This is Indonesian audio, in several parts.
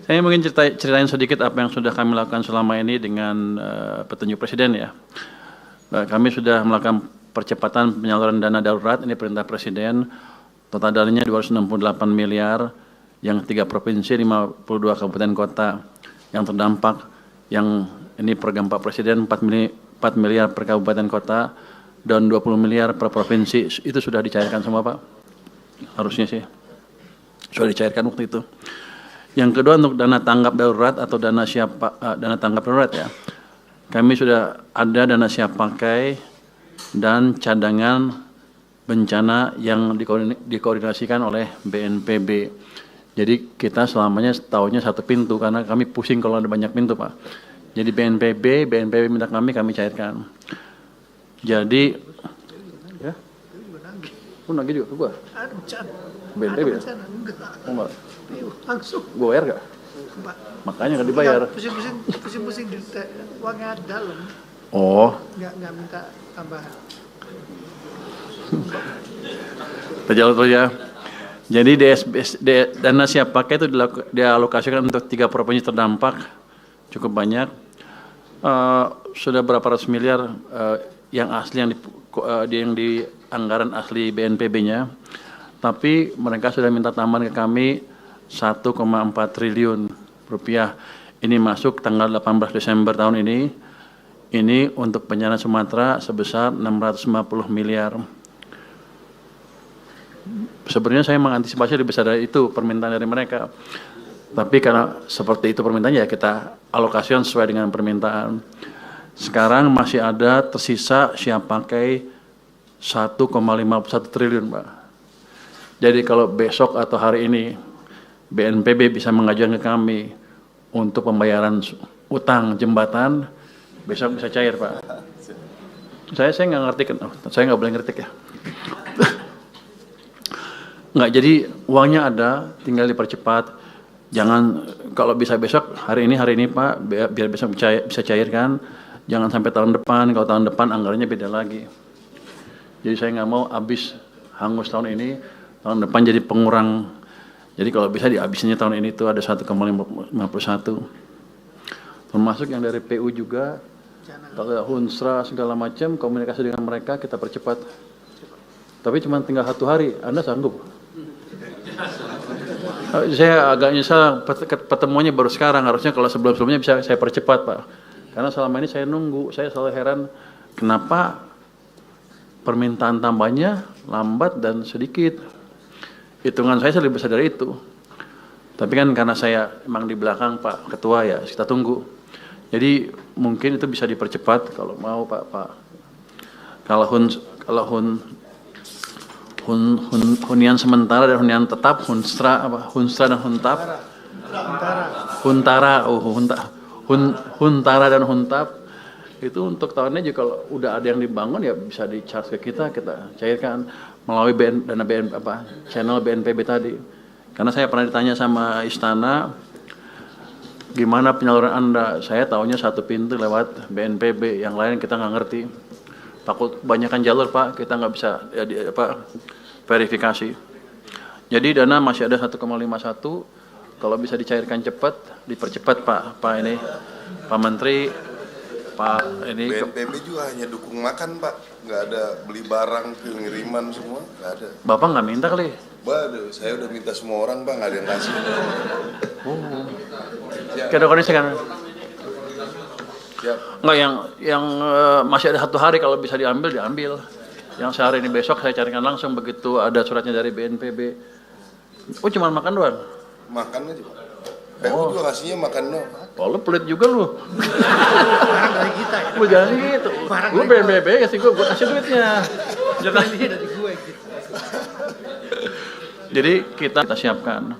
Saya mungkin ceritain sedikit apa yang sudah kami lakukan selama ini dengan petunjuk Presiden ya. Kami sudah melakukan percepatan penyaluran dana darurat, ini perintah Presiden, total dananya 268 miliar, yang 3 provinsi, 52 kabupaten kota yang terdampak, yang ini program Pak Presiden 4 miliar per kabupaten kota, dan 20 miliar per provinsi, itu sudah dicairkan semua Pak, harusnya sih, sudah dicairkan waktu itu. Yang kedua untuk dana tanggap darurat atau dana tanggap darurat ya. Kami sudah ada dana siap pakai dan cadangan bencana yang dikoordinasikan oleh BNPB. Jadi kita selamanya tahunya satu pintu karena kami pusing kalau ada banyak pintu Pak. Jadi BNPB minta kami cairkan. Jadi ya. Nagih juga ke gua. BNPB ya? Enggak. Langsung. Gue bayar gak? Makanya gak dibayar. Pusing-pusing di uangnya dalam. Oh. Nggak minta tambahan. Terjauh ya. Jadi dana siap pakai itu dialokasikan untuk 3 provinsi terdampak, cukup banyak. Sudah berapa ratus miliar yang asli yang di anggaran asli BNPB-nya. Tapi mereka sudah minta tambahan ke kami 1,4 triliun rupiah. Ini masuk tanggal 18 Desember tahun ini. Ini untuk bencana Sumatera sebesar 650 miliar. Sebenarnya saya mengantisipasi lebih besar dari itu permintaan dari mereka. Tapi karena seperti itu permintaannya ya kita alokasikan sesuai dengan permintaan. Sekarang masih ada tersisa siap pakai 1,51 triliun Pak. Jadi kalau besok atau hari ini BNPB bisa mengajukan ke kami untuk pembayaran utang jembatan, besok bisa cair Pak. Saya nggak ngerti kan, saya nggak boleh ngerti ya. Nggak, jadi uangnya ada, tinggal dipercepat. Jangan kalau bisa besok hari ini Pak, biar besok bisa cairkan. Jangan sampai tahun depan, kalau tahun depan anggarannya beda lagi. Jadi saya nggak mau habis hangus tahun ini, tahun depan jadi pengurang. Jadi kalau bisa dihabisnya tahun ini tuh ada 1,51. Termasuk yang dari PU juga, kalau Hunsra segala macam, komunikasi dengan mereka kita percepat. Tapi cuma tinggal 1 hari, Anda sanggup? Saya agak nyesal pertemuannya baru sekarang, harusnya kalau sebelum-sebelumnya bisa saya percepat Pak. Karena selama ini saya nunggu, saya selalu heran kenapa permintaan tambahnya lambat dan sedikit. Hitungan saya lebih besar dari itu. Tapi kan karena saya emang di belakang Pak Ketua ya, kita tunggu. Jadi mungkin itu bisa dipercepat kalau mau Pak. Kalau hunian sementara dan hunian tetap, Hunsra dan Huntap. Huntara dan Huntap itu untuk tahunnya juga kalau udah ada yang dibangun ya bisa di-charge ke kita cairkan melalui channel BNPB tadi. Karena saya pernah ditanya sama Istana, gimana penyaluran Anda? Saya tahunya satu pintu lewat BNPB, yang lain kita nggak ngerti. Takut kebanyakan jalur Pak, kita nggak bisa verifikasi. Jadi dana masih ada 1,51, kalau bisa dicairkan cepat, dipercepat Pak Menteri, Pak ini. BNPB juga hanya dukung makan Pak, nggak ada beli barang, pengiriman semua, nggak ada. Bapak nggak minta kali? Waduh, saya udah minta semua orang Pak, nggak ada yang kasih. Kondisi kan? Nggak, yang masih ada 1 hari kalau bisa diambil. Yang sehari ini besok saya carikan langsung begitu ada suratnya dari BNPB. Oh cuma makan doang? Makan aja Pak. PU juga kasihnya makan doang. Oh lu pelit juga lu. Barang dari kita ya. Lu jangan gitu. Lu BNPB kasih gue kasih duitnya. Jangan dari gue gitu. Jadi kita siapkan.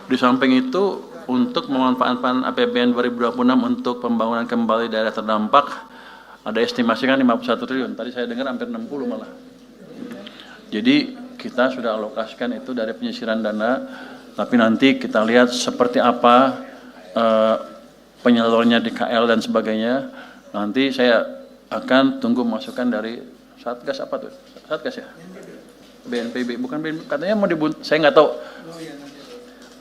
Di samping itu untuk memanfaatkan APBN 2026 untuk pembangunan kembali daerah terdampak ada estimasi kan 51 triliun. Tadi saya dengar hampir 60 malah. Jadi kita sudah alokasikan itu dari penyisiran dana, tapi nanti kita lihat seperti apa penyalurannya di KL dan sebagainya. Nanti saya akan tunggu masukan dari Satgas apa tuh? Satgas ya? BNPB, bukan BNPB. Katanya mau saya nggak tahu.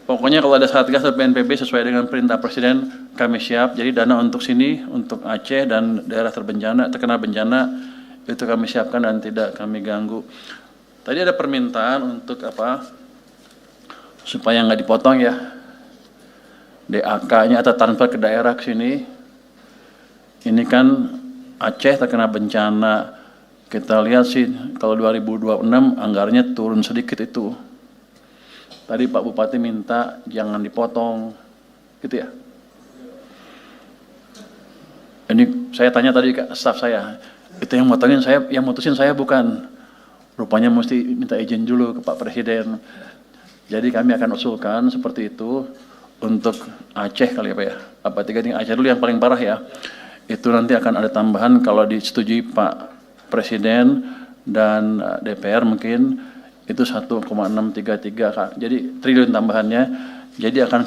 Pokoknya kalau ada Satgas atau BNPB sesuai dengan perintah Presiden, kami siap. Jadi dana untuk sini, untuk Aceh dan daerah terkena bencana, itu kami siapkan dan tidak kami ganggu. Tadi ada permintaan untuk apa? Supaya nggak dipotong ya. DAK-nya atau transfer ke daerah ke sini. Ini kan Aceh terkena bencana. Kita lihat sih kalau 2026 anggarannya turun sedikit itu. Tadi Pak Bupati minta jangan dipotong, gitu ya. Ini saya tanya tadi ke staf saya, itu yang motongin saya, yang mutusin saya bukan. Rupanya mesti minta izin dulu ke Pak Presiden. Jadi kami akan usulkan seperti itu untuk Aceh kali ya Pak ya. Apa tiga tingkat Aceh dulu yang paling parah ya. Itu nanti akan ada tambahan kalau disetujui Pak Presiden dan DPR mungkin. Itu 1,633 Kak. Jadi triliun tambahannya. Jadi akan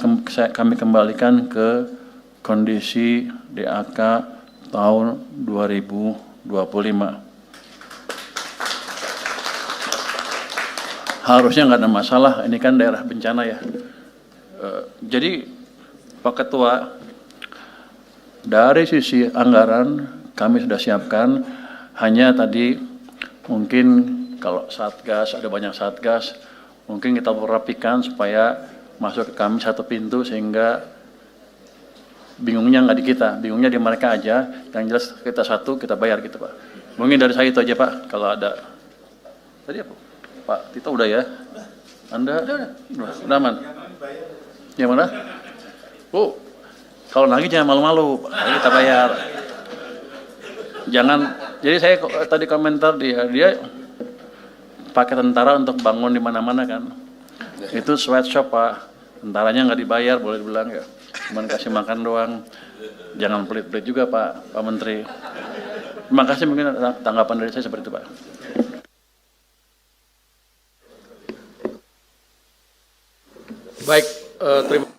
kami kembalikan ke kondisi DAK tahun 2025. Harusnya nggak ada masalah, ini kan daerah bencana ya. Jadi Pak Ketua, dari sisi anggaran kami sudah siapkan, hanya tadi mungkin kalau Satgas, ada banyak Satgas, mungkin kita rapikan supaya masuk ke kami satu pintu sehingga bingungnya nggak di kita, bingungnya di mereka aja. Yang jelas kita satu, kita bayar gitu Pak. Mungkin dari saya itu aja Pak, kalau ada. Tadi apa? Pak Tito udah ya? Anda? Udah aman? Yang mana? Oh, kalau lagi jangan malu-malu, kita bayar. Jangan, jadi saya tadi komentar dia pakai tentara untuk bangun di mana-mana kan. Itu sweatshop Pak. Tentaranya nggak dibayar, boleh dibilang ya. Cuman kasih makan doang. Jangan pelit-pelit juga Pak Menteri. Terima kasih, mungkin tanggapan dari saya seperti itu Pak. Baik, terima